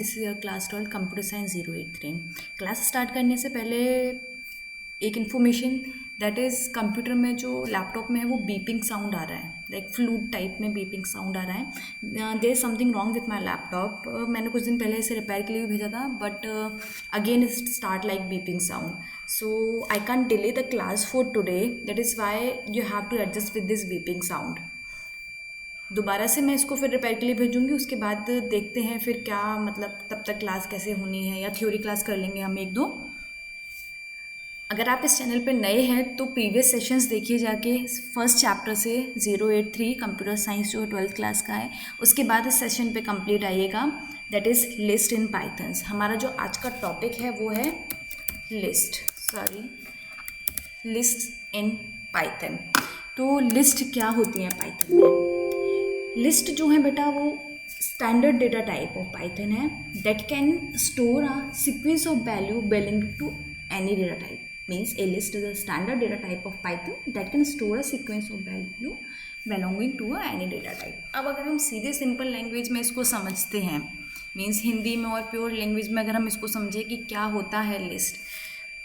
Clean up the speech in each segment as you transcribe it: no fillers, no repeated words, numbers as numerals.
इस class 12 computer science 083। Class start करने से पहले एक इन्फॉर्मेशन, दैट इज़ कंप्यूटर में जो लैपटॉप में है वो बीपिंग साउंड आ रहा है, लाइक फ्लूट टाइप में बीपिंग साउंड आ रहा है। There is something wrong with my laptop. मैंने कुछ दिन पहले इसे रिपेयर के लिए भी भेजा था, but again it start like beeping sound, so I can delay the class for today. That is why you have to adjust with this beeping sound. दोबारा से मैं इसको फिर रिपेयर के लिए भेजूँगी, उसके बाद देखते हैं फिर क्या, मतलब तब तक क्लास कैसे होनी है, या थ्योरी क्लास कर लेंगे हम एक दो। अगर आप इस चैनल पे नए हैं तो प्रीवियस सेशंस देखिए जाके, फर्स्ट चैप्टर से 083 कंप्यूटर साइंस जो 12th क्लास का है, उसके बाद इस सेशन पे कंप्लीट आइएगा, that is list in pythons. हमारा जो आज का टॉपिक है वो है लिस्ट इन पाइथन। तो लिस्ट क्या होती है पाइथन में? लिस्ट जो है बेटा वो standard data type of Python है that can store a sequence of value belonging to any data type. Means a list is a standard data type of Python that can store a sequence of value belonging to any data type. अब अगर हम सीधे simple language में इसको समझते हैं, means Hindi में और प्योर लैंग्वेज में अगर हम इसको समझें कि क्या होता है लिस्ट,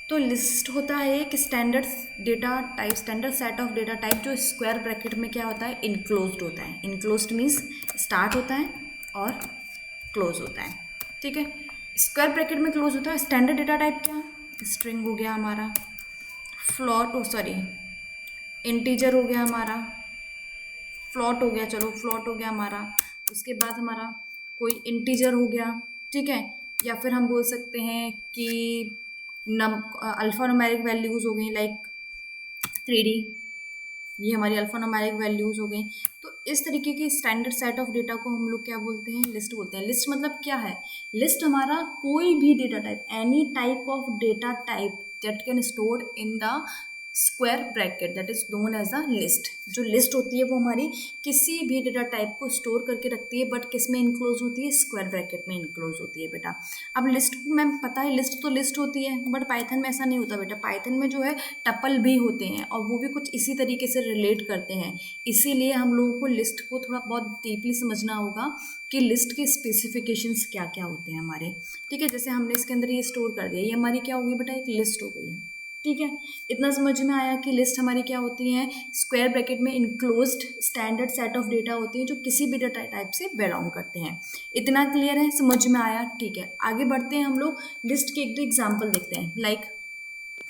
तो लिस्ट होता है एक standard data type, standard set of data type जो स्क्वायर ब्रैकेट में क्या होता है, इनक्लोज्ड होता है। इनक्लोज्ड मीन्स स्टार्ट होता है और क्लोज होता है, ठीक है। स्क्वायर ब्रैकेट में क्लोज होता है। स्टैंडर्ड डेटा टाइप क्या, स्ट्रिंग हो गया हमारा, इंटीजर हो गया हमारा, फ्लॉट हो गया, चलो फ्लॉट हो गया हमारा, उसके बाद हमारा कोई इंटीजर हो गया, ठीक है। या फिर हम बोल सकते हैं कि अल्फा न्यूमेरिक वैल्यूज़ हो गई, लाइक 3D, ये हमारी अल्फा न्यूमेरिक वैल्यूज़ हो गई। तो इस तरीके की स्टैंडर्ड सेट ऑफ डेटा को हम लोग क्या बोलते हैं, लिस्ट बोलते हैं। लिस्ट मतलब क्या है, लिस्ट हमारा कोई भी data type, any type of data type that can store in the square bracket, that is known as a list. जो लिस्ट होती है वो हमारी किसी भी डेटा टाइप को स्टोर करके रखती है, बट किस में इनक्लोज होती है, स्क्वायर ब्रैकेट में इनक्लोज होती है बेटा। अब लिस्ट में पता है, लिस्ट तो लिस्ट होती है, बट पाइथन में ऐसा नहीं होता बेटा। पाइथन में जो है टपल भी होते हैं और वो भी कुछ इसी तरीके से रिलेट करते हैं। इसीलिए हम लोगों को लिस्ट को थोड़ा बहुत डीपली समझना होगा कि लिस्ट के स्पेसिफिकेशंस क्या क्या होते हैं हमारे, ठीक है। जैसे हमने इसके अंदर ये स्टोर कर दिया, ये हमारी क्या होगी बेटा, एक लिस्ट हो गई है, ठीक है। इतना समझ में आया कि लिस्ट हमारी क्या होती है, स्क्वायर ब्रैकेट में enclosed standard set of data होती है जो किसी भी डेटा टाइप से बिलोंग करते हैं। इतना क्लियर है, समझ में आया, ठीक है। आगे बढ़ते हैं, हम लोग लिस्ट के एक दो एग्जाम्पल देखते हैं। लाइक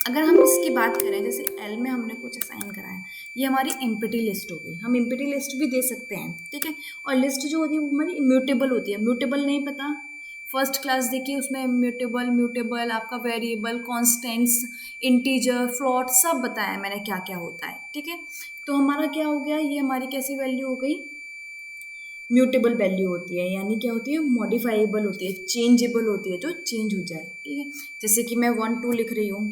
अगर हम इसकी बात करें, जैसे एल में हमने कुछ असाइन कराया, ये हमारी एम्प्टी लिस्ट हो गई। हम एम्प्टी लिस्ट भी दे सकते हैं, ठीक है। और लिस्ट जो होती है वो हमारी इम्यूटेबल होती है। म्यूटेबल नहीं पता, फर्स्ट क्लास देखिए, उसमें म्यूटेबल आपका वेरिएबल, कॉन्स्टेंट्स, इंटीजर, फ्लॉट सब बताया मैंने क्या क्या होता है, ठीक है। तो हमारा क्या हो गया, ये हमारी कैसी वैल्यू हो गई, म्यूटेबल वैल्यू होती है, यानी क्या होती है, मॉडिफाइबल होती है, चेंजेबल होती है, जो चेंज हो जाए, ठीक है। जैसे कि मैं 1 2 लिख रही हूँ,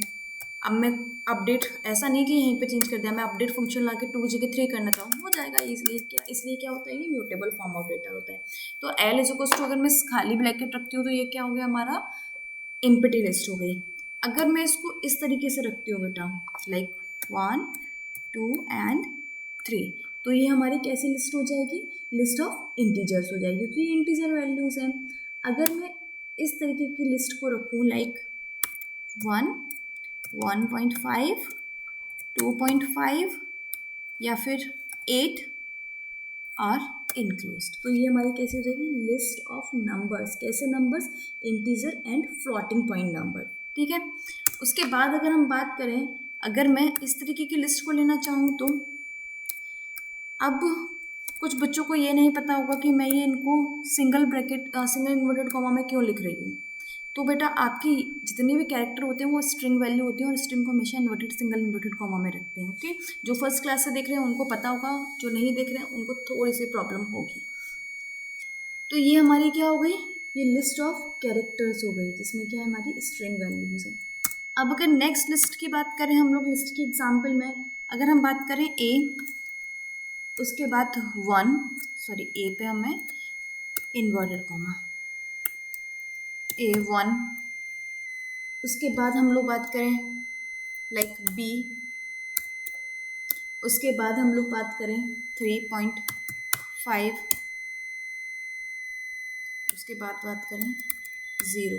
अब मैं अपडेट, ऐसा नहीं कि यहीं पे चेंज कर दिया, मैं अपडेट फंक्शन ला के 2 की जगह 3 करना चाहूँ, हो जाएगा। इसलिए क्या होता है, ये म्यूटेबल फॉर्म ऑफ डेटा होता है। तो एल इज इक्वल्स टू, अगर मैं खाली ब्रैकेट रखती हूँ तो ये क्या हो गया हमारा, एम्प्टी लिस्ट हो गई। अगर मैं इसको इस तरीके से रखती हूँ बेटा, लाइक 1 2 एंड 3, तो ये हमारी कैसी लिस्ट हो जाएगी, लिस्ट ऑफ इंटीजर्स हो जाएगी, क्योंकि ये इंटीजर वैल्यूज हैं। अगर मैं इस तरीके की लिस्ट को रखूँ, लाइक 1 1.5 2.5 या फिर 8 और इनक्लोज्ड, तो ये हमारी कैसी हो जाएगी, लिस्ट ऑफ नंबर्स। कैसे numbers, integer and floating point number, ठीक है। उसके बाद अगर हम बात करें, अगर मैं इस तरीके की लिस्ट को लेना चाहूँ, तो अब कुछ बच्चों को ये नहीं पता होगा कि मैं ये इनको सिंगल इन्वर्टेड कॉमा में क्यों लिख रही हूँ। तो बेटा आपकी जितने भी कैरेक्टर होते हैं वो स्ट्रिंग वैल्यू होती है, और स्ट्रिंग को हमेशा सिंगल इन्वर्टेड कॉमा में रखते हैं, ओके। जो फर्स्ट क्लास से देख रहे हैं उनको पता होगा, जो नहीं देख रहे हैं उनको थोड़ी सी प्रॉब्लम होगी। तो ये हमारी क्या हो गई, ये लिस्ट ऑफ कैरेक्टर्स हो गई, जिसमें क्या है, हमारी स्ट्रिंग वैल्यूज है। अब अगर नेक्स्ट लिस्ट की बात करें हम लोग, लिस्ट की एग्जाम्पल में अगर हम बात करें ए, उसके बाद 1, सॉरी ए पे हमें इन्वर्टेड कॉमा, A1, उसके बाद हम लोग बात करें लाइक बी, उसके बाद हम लोग बात करें 3.5, उसके बाद बात करें ज़ीरो।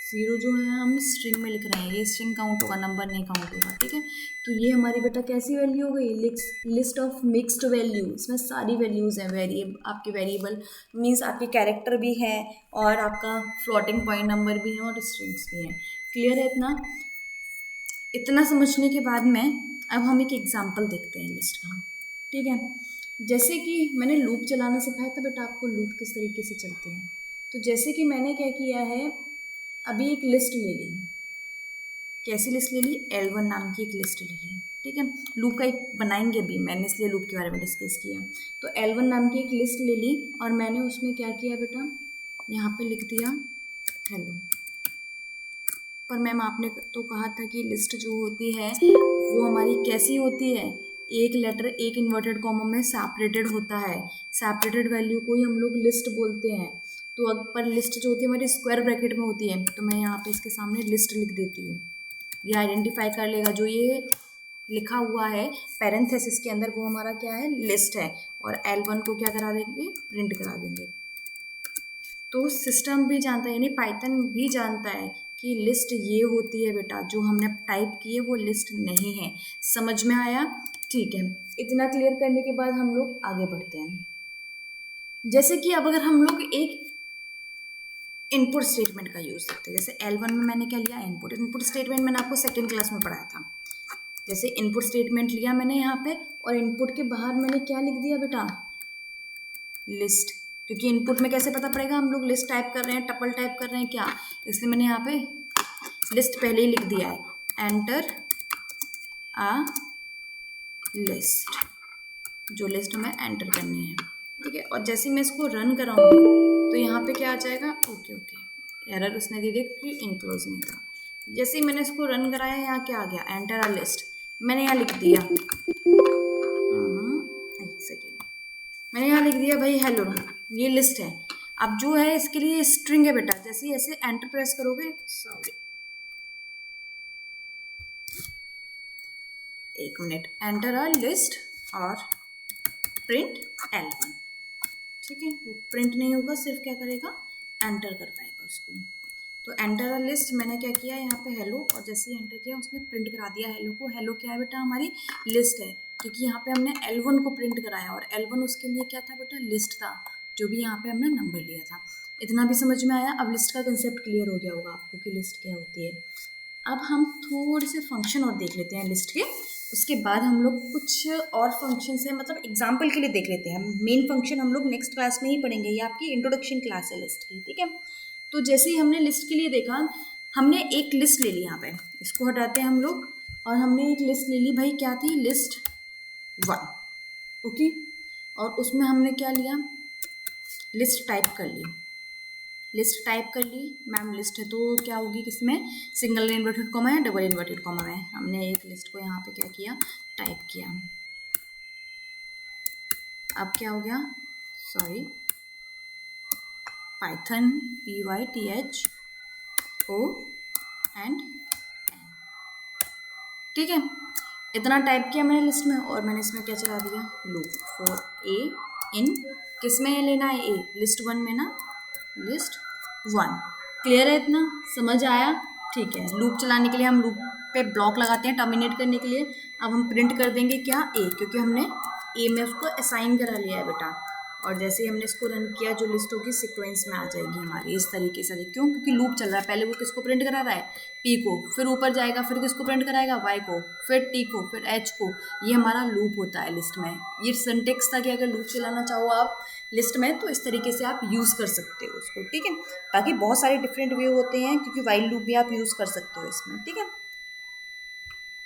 ज़ीरो जो है हम स्ट्रिंग में लिख रहे हैं, ये स्ट्रिंग काउंट होगा, नंबर नहीं काउंट होगा, ठीक है। तो ये हमारी बेटा कैसी वैल्यू हो गई, लिस्ट ऑफ मिक्स्ड वैल्यू, इसमें सारी वैल्यूज़ हैं, आपके वेरिएबल मीन्स आपके कैरेक्टर भी है और आपका फ्लोटिंग पॉइंट नंबर भी है और स्ट्रिंग्स भी हैं। क्लियर है इतना? इतना समझने के बाद में अब हम एक एग्जाम्पल देखते हैं लिस्ट का, ठीक है। जैसे कि मैंने लूप चलाना सिखाया था बेटा आपको, लूप किस तरीके से चलते हैं। तो जैसे कि मैंने क्या किया है, अभी एक लिस्ट ले ली। कैसी लिस्ट ले ली, L1 नाम की एक लिस्ट ले ली, ठीक है। लूप का एक बनाएंगे अभी, मैंने इसलिए लूप के बारे में डिस्कस किया। तो L1 नाम की एक लिस्ट ले ली और मैंने उसमें क्या किया बेटा, यहाँ पे लिख दिया हेलो। पर मैम आपने तो कहा था कि लिस्ट जो होती है वो हमारी कैसी होती है, एक लेटर एक इन्वर्टेड कॉमा में सेपरेटेड होता है, सेपरेटेड वैल्यू को ही हम लोग लिस्ट बोलते हैं। तो अब पर लिस्ट जो होती है हमारी स्क्वायर ब्रैकेट में होती है, तो मैं यहाँ पे इसके सामने लिस्ट लिख देती हूँ। ये आइडेंटिफाई कर लेगा, जो ये लिखा हुआ है पैरेंथेसिस के अंदर वो हमारा क्या है, लिस्ट है। और L1 को क्या करा देंगे, प्रिंट करा देंगे। तो सिस्टम भी जानता है, यानी पाइथन भी जानता है कि लिस्ट ये होती है बेटा, जो हमने टाइप की है वो लिस्ट नहीं है। समझ में आया? ठीक है। इतना क्लियर करने के बाद हम लोग आगे बढ़ते हैं। जैसे कि अब अगर हम लोग एक इनपुट स्टेटमेंट का यूज़ करते हैं, जैसे L1 में मैंने क्या लिया, इनपुट स्टेटमेंट मैंने आपको सेकेंड क्लास में पढ़ाया था। जैसे इनपुट स्टेटमेंट लिया मैंने यहाँ पे, और इनपुट के बाहर मैंने क्या लिख दिया बेटा, लिस्ट। क्योंकि इनपुट में कैसे पता पड़ेगा हम लोग लिस्ट टाइप कर रहे हैं, टपल टाइप कर रहे हैं क्या, इसलिए मैंने यहाँ पे लिस्ट पहले ही लिख दिया है, एंटर आ लिस्ट, जो लिस्ट हमें एंटर करनी है, ठीक है। और जैसे मैं इसको रन कराऊंगी तो यहाँ पे क्या आ जाएगा, ओके एरर उसने दे दिया क्योंकि इनक्लोज नहीं था। जैसे ही मैंने इसको रन कराया, यहाँ क्या आ गया, एंटर आ लिस्ट, मैंने यहाँ लिख दिया, एक सेकेंड, मैंने यहाँ लिख दिया भाई हेलो, ये लिस्ट है। अब जो है इसके लिए स्ट्रिंग है बेटा, जैसे ऐसे एंटर प्रेस करोगे, सॉरी एक मिनट, एंटर अ लिस्ट और प्रिंट L1, ठीक है। वो प्रिंट नहीं होगा, सिर्फ क्या करेगा, एंटर कर पाएगा उसको। तो एंटर अ लिस्ट मैंने क्या किया, यहाँ पे हेलो, और जैसे ही एंटर किया उसने प्रिंट करा दिया हेलो को। हेलो क्या है बेटा, हमारी लिस्ट है, क्योंकि यहाँ पे हमने L1 को प्रिंट कराया, और L1 उसके लिए क्या था बेटा, लिस्ट था, जो भी यहाँ पे हमने नंबर लिया था। इतना भी समझ में आया? अब लिस्ट का कंसेप्ट क्लियर हो गया होगा आपको कि लिस्ट क्या होती है। अब हम थोड़े से फंक्शन और देख लेते हैं लिस्ट के, उसके बाद हम लोग कुछ और फंक्शन है, मतलब एग्जाम्पल के लिए देख लेते हैं। मेन फंक्शन हम लोग नेक्स्ट क्लास में ही पढ़ेंगे, ये आपकी इंट्रोडक्शन क्लास है लिस्ट की, ठीक है। तो जैसे ही हमने लिस्ट के लिए देखा, हमने एक लिस्ट ले ली, यहाँ पे इसको हटाते हैं हम लोग, और हमने एक लिस्ट ले ली भाई, क्या थी, लिस्ट 1, ओके। और उसमें हमने क्या लिया, लिस्ट टाइप कर ली, लिस्ट टाइप कर ली। मैम लिस्ट है तो क्या होगी, किसमें, सिंगल इन्वर्टेड कॉमा या डबल इन्वर्टेड कॉमा में। हमने एक लिस्ट को यहाँ पे क्या किया, टाइप किया। अब क्या हो गया, सॉरी, पाइथन PYTHON, ठीक है। इतना टाइप किया मैंने लिस्ट में, और मैंने इसमें क्या चला दिया, लूप फॉर ए इन, किस में लेना है, ए लिस्ट 1 में ना, लिस्ट 1। क्लियर है? इतना समझ आया? ठीक है। लूप चलाने के लिए हम लूप पे ब्लॉक लगाते हैं टर्मिनेट करने के लिए। अब हम प्रिंट कर देंगे क्या, ए, क्योंकि हमने ए में उसको असाइन करा लिया है बेटा। और जैसे ही हमने इसको रन किया, जो लिस्ट होगी सीक्वेंस में आ जाएगी हमारी, इस तरीके से। क्यों? क्योंकि लूप चल रहा है, पहले वो किसको प्रिंट करा रहा है, पी को, फिर ऊपर जाएगा, फिर किसको प्रिंट कराएगा, वाई को, फिर टी को, फिर एच को। ये हमारा लूप होता है लिस्ट में। ये सिंटेक्स था कि अगर लूप चलाना चाहो आप लिस्ट में, तो इस तरीके से आप यूज़ कर सकते हो उसको, ठीक है। बाकी बहुत सारे डिफरेंट वे होते हैं, क्योंकि वाइल लूप भी आप यूज़ कर सकते हो इसमें, ठीक है।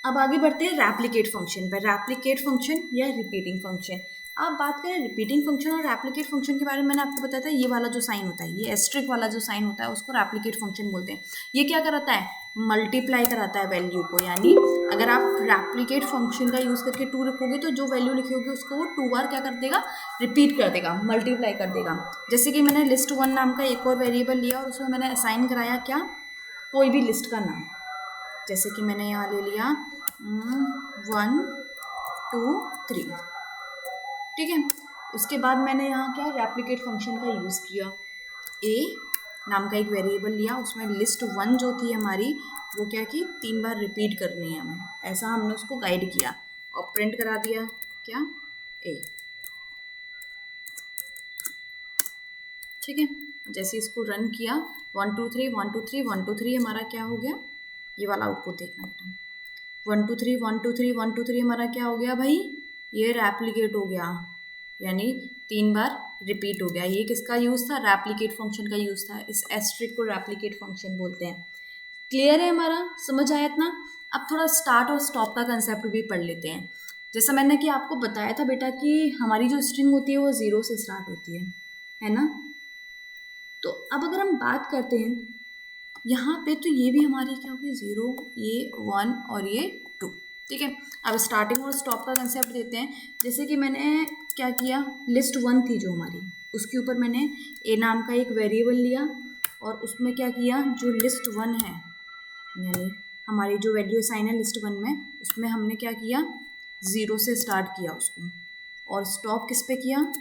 अब आगे बढ़ते हैं रेप्लिकेट फंक्शन पर। रेप्लिकेट फंक्शन या रिपीटिंग फंक्शन। अब बात करें रिपीटिंग फंक्शन और रेप्लिकेट फंक्शन के बारे में, मैंने आपको बताया था, ये वाला जो साइन होता है, ये एस्ट्रिक वाला जो साइन होता है, उसको रेप्लिकेट फंक्शन बोलते हैं। ये क्या कराता है, मल्टीप्लाई कराता है वैल्यू को। यानी अगर आप रेप्लिकेट फंक्शन का यूज़ करके 2 लिखोगे, तो जो वैल्यू लिखी होगी उसको वो 2 बार क्या कर देगा, रिपीट कर देगा, मल्टीप्लाई कर देगा। जैसे कि मैंने लिस्ट 1 नाम का एक और वेरिएबल लिया, और उसमें मैंने असाइन कराया क्या, कोई भी लिस्ट का नाम। जैसे कि मैंने यहाँ ले लिया 1 2 3, ठीक है। उसके बाद मैंने यहाँ क्या, रेप्लिकेट फंक्शन का यूज़ किया। ए नाम का एक वेरिएबल लिया, उसमें लिस्ट 1 जो थी हमारी वो क्या की 3 बार रिपीट करनी है हमें, ऐसा हमने उसको गाइड किया और प्रिंट करा दिया क्या ए। ठीक है, जैसे इसको रन किया 1 2 3 1 2 3 1 2 3 हमारा क्या हो गया, ये वाला आउटपुट देखना बेटा, 1 2 3 1 2 3 1 2 3 हमारा क्या हो गया भाई, ये रेप्लिकेट हो गया, यानी 3 बार रिपीट हो गया। ये किसका यूज़ था, रेप्लिकेट फंक्शन का यूज़ था, इस एस्ट्रिक को रेप्लिकेट फंक्शन बोलते हैं। क्लियर है हमारा, समझ आया इतना। अब थोड़ा स्टार्ट और स्टॉप का कंसेप्ट भी पढ़ लेते हैं। जैसा मैंने कि आपको बताया था बेटा कि हमारी जो स्ट्रिंग होती है वो 0 से स्टार्ट होती है ना। तो अब अगर हम बात करते हैं यहाँ पे, तो ये भी हमारी क्या होगी 0, ये 1 और ये 2। ठीक है, अब स्टार्टिंग और स्टॉप का कंसेप्ट देते हैं। जैसे कि मैंने क्या किया, लिस्ट 1 थी जो हमारी, उसके ऊपर मैंने ए नाम का एक वेरिएबल लिया और उसमें क्या किया, जो लिस्ट 1 है यानी हमारी जो वैल्यू साइन है लिस्ट 1 में, उसमें हमने क्या किया 0 से स्टार्ट किया उसको, और स्टॉप किस पे किया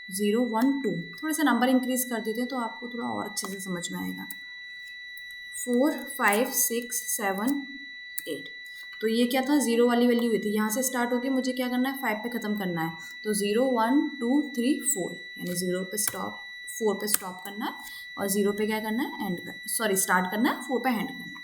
0 1 2। थोड़ा सा नंबर इंक्रीज कर देते हैं तो आपको थोड़ा और अच्छे से समझ में आएगा। 4 5 6 7 8, तो ये क्या था 0 वाली वैल्यू हुई थी, यहाँ से स्टार्ट होके मुझे क्या करना है 5 पे ख़त्म करना है, तो 0 1 2 3 4 यानी 0 पे स्टॉप, 4 पे स्टॉप करना है और 0 पे क्या करना है एंड कर, सॉरी स्टार्ट करना है, 4 पे एंड करना है।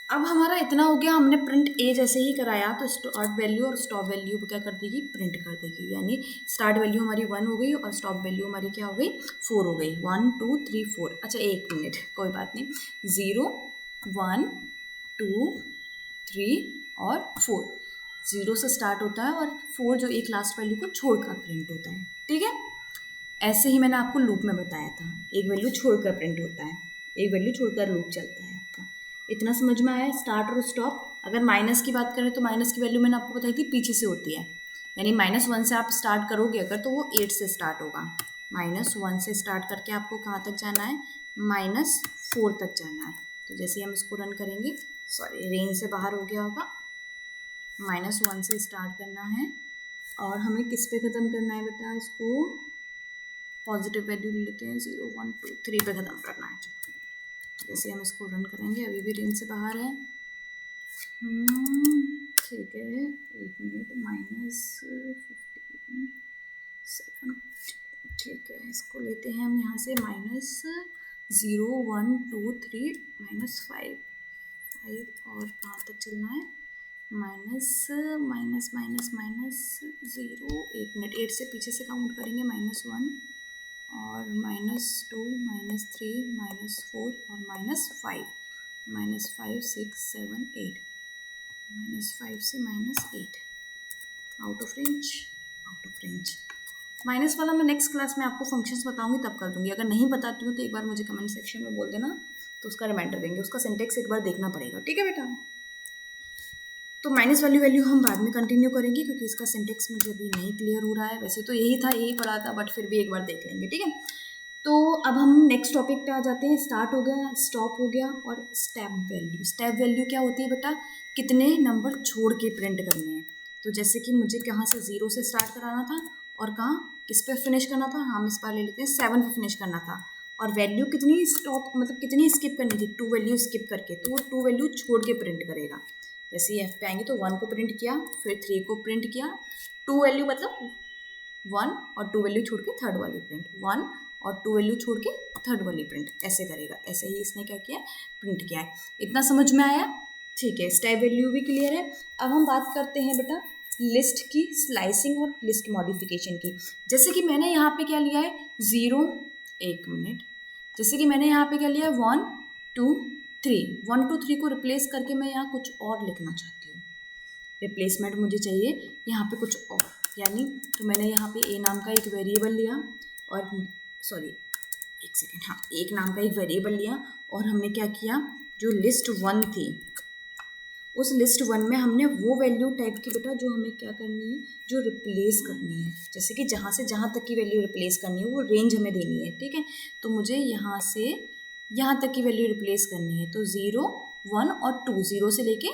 अब हमारा इतना हो गया, हमने प्रिंट ए जैसे ही कराया तो स्टार्ट वैल्यू और स्टॉप वैल्यू क्या कर देगी, प्रिंट कर देगी, यानी स्टार्ट वैल्यू हमारी 1 हो गई और स्टॉप वैल्यू हमारी क्या हो गई 4 हो गई, 1 2 3 4। अच्छा एक मिनट, कोई बात नहीं, 0 1 2 3 और 4, 0 से स्टार्ट होता है और 4 जो एक लास्ट वैल्यू को छोड़कर प्रिंट होता है। ठीक है, ऐसे ही मैंने आपको लूप में बताया था, एक वैल्यू छोड़कर प्रिंट होता है, एक वैल्यू छोड़कर लूप चलता है आपका। इतना समझ में आया स्टार्ट और स्टॉप। अगर माइनस की बात करें तो माइनस की वैल्यू मैंने आपको बताई थी पीछे से होती है, यानी -1 से आप स्टार्ट करोगे अगर तो वो 8 से स्टार्ट होगा, -1 से स्टार्ट करके आपको कहाँ तक जाना है -4 तक जाना है। तो जैसे ही हम इसको रन करेंगे, सॉरी रेंज से बाहर हो गया होगा, -1 से स्टार्ट करना है और हमें किस पे ख़त्म करना है बेटा, इसको पॉजिटिव वैल्यू लेते हैं 0 1 2 3 पे ख़त्म करना है। जैसे हम इसको रन करेंगे, अभी भी रेंज से बाहर है, ठीक है, एक मिनट, -15 ठीक है, इसको लेते हैं हम यहाँ से -0 1 2 3 -5 और कहाँ तक चलना है, -0, एक मिनट, 8 से पीछे से काउंट करेंगे, -1 और -2 -3 -4 और -5, -5 6 7 8, -5 से -8, out of range, out of range. Minus वाला मैं नेक्स्ट क्लास में आपको फंक्शंस बताऊंगी तब कर दूंगी, अगर नहीं बताती हूँ तो एक बार मुझे कमेंट सेक्शन में बोल देना, तो उसका रिमाइंडर देंगे, उसका सिंटेक्स एक बार देखना पड़ेगा। ठीक है बेटा, तो माइनस वाली वैल्यू हम बाद में कंटिन्यू करेंगे क्योंकि इसका सिंटेक्स मुझे अभी नहीं क्लियर हो रहा है, वैसे तो यही था, यही पढ़ा था, बट फिर भी एक बार देख लेंगे। ठीक है, तो अब हम नेक्स्ट टॉपिक पे आ जाते हैं। स्टार्ट हो गया, स्टॉप हो गया और स्टेप वैल्यू। स्टेप वैल्यू क्या होती है बेटा, कितने नंबर छोड़ के प्रिंट करने हैं। तो जैसे कि मुझे कहाँ से 0 से स्टार्ट कराना था और कहाँ किस पे फिनिश करना था, हम इस बार ले लेते हैं 7 पे फिनिश करना था, और वैल्यू कितनी स्टॉप मतलब कितनी स्किप करनी थी, 2 वैल्यू स्किप करके, तो वो 2 वैल्यू छोड़ के प्रिंट करेगा। जैसे ये F पे आएंगे तो 1 को प्रिंट किया, फिर 3 को प्रिंट किया, 2 वैल्यू मतलब 1 और 2 वैल्यू छोड़ के थर्ड वाली प्रिंट, 1 और 2 वैल्यू छोड़ के थर्ड वाली प्रिंट, ऐसे करेगा। ऐसे ही इसने क्या किया, प्रिंट किया है। इतना समझ में आया? ठीक है, स्टेप वैल्यू भी क्लियर है। अब हम बात करते हैं बेटा लिस्ट की स्लाइसिंग और लिस्ट मॉडिफिकेशन की। जैसे कि मैंने यहाँ पे क्या लिया है 0, एक मिनट, जैसे कि मैंने यहाँ पे क्या लिया है 1 2 3, 1 2 3 को रिप्लेस करके मैं यहाँ कुछ और लिखना चाहती हूँ। रिप्लेसमेंट मुझे चाहिए यहाँ पे कुछ और, यानी तो मैंने यहाँ पे ए नाम का एक वेरिएबल लिया और सॉरी एक सेकेंड, हाँ, एक नाम का एक वेरिएबल लिया और हमने क्या किया, जो लिस्ट 1 थी उस लिस्ट 1 में हमने वो वैल्यू टाइप की बेटा जो हमें क्या करनी है, जो रिप्लेस करनी है। जैसे कि जहाँ से जहाँ तक की वैल्यू रिप्लेस करनी है वो रेंज हमें देनी है। ठीक है, तो मुझे यहाँ से यहाँ तक की वैल्यू रिप्लेस करनी है, तो 0 1 और 2, 0 से लेके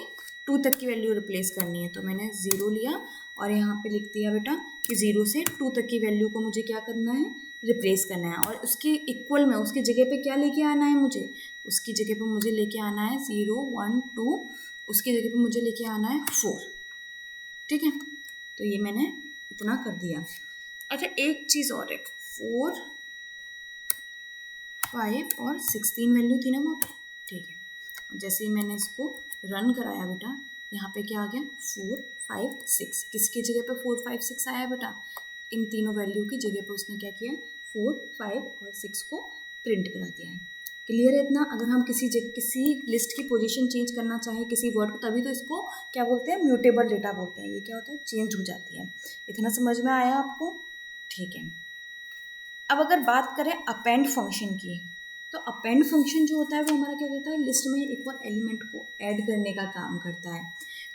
2 तक की वैल्यू रिप्लेस करनी है। तो मैंने 0 लिया और यहाँ पे लिख दिया बेटा कि 0 से 2 तक की वैल्यू को मुझे क्या करना है, रिप्लेस करना है। और उसके इक्वल में उसकी जगह पे क्या लेके आना है मुझे, उसकी जगह पे मुझे लेके आना है 0 1 2, उसकी जगह पे मुझे लेके आना है 4। ठीक है, तो ये मैंने इतना कर दिया। अच्छा एक चीज़ और है, 4 5 और 16 वैल्यू थी ना वहाँ पे। ठीक है, जैसे ही मैंने इसको रन कराया बेटा, यहाँ पे क्या आ गया 4 5 6। किसकी जगह पे 4 5 6 आया बेटा, इन तीनों वैल्यू की जगह पे उसने क्या किया 4 5 और 6 को प्रिंट करा दिया है। क्लियर है इतना। अगर हम किसी लिस्ट की पोजीशन चेंज करना चाहें किसी वर्ड को, तभी तो इसको क्या बोलते हैं, म्यूटेबल डेटा बोलते हैं। ये क्या होता है, चेंज हो जाती है। इतना समझ में आया आपको? ठीक है। अब अगर बात करें अपेंड फंक्शन की, तो अपेंड फंक्शन जो होता है वो हमारा क्या करता है, लिस्ट में एक और एलिमेंट को ऐड करने का काम करता है।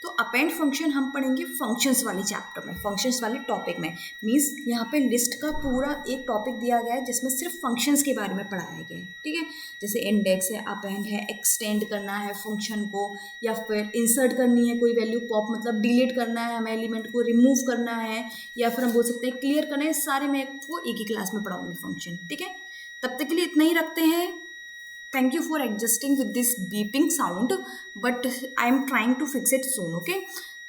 तो अपेंड फंक्शन हम पढ़ेंगे फंक्शंस वाले चैप्टर में, फंक्शंस वाले टॉपिक में। मीन्स यहाँ पे लिस्ट का पूरा एक टॉपिक दिया गया है जिसमें सिर्फ फंक्शंस के बारे में पढ़ाया गया है। ठीक है, जैसे इंडेक्स है, अपेंड है, एक्सटेंड करना है फंक्शन को, या फिर इंसर्ट करनी है कोई वैल्यू, पॉप मतलब डिलीट करना है हमें एलिमेंट को, रिमूव करना है, या फिर हम बोल सकते हैं क्लियर करना है। सारे मैं आपको एक ही क्लास में पढ़ाऊंगी फंक्शन। ठीक है, तब तक के लिए इतना ही रखते हैं। Thank you for adjusting with this beeping sound, but I am trying to fix it soon. Okay,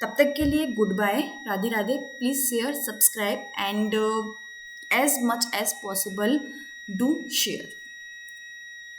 तब तक के लिए goodbye, Radhe Radhe. Please share, subscribe and as much as possible do share.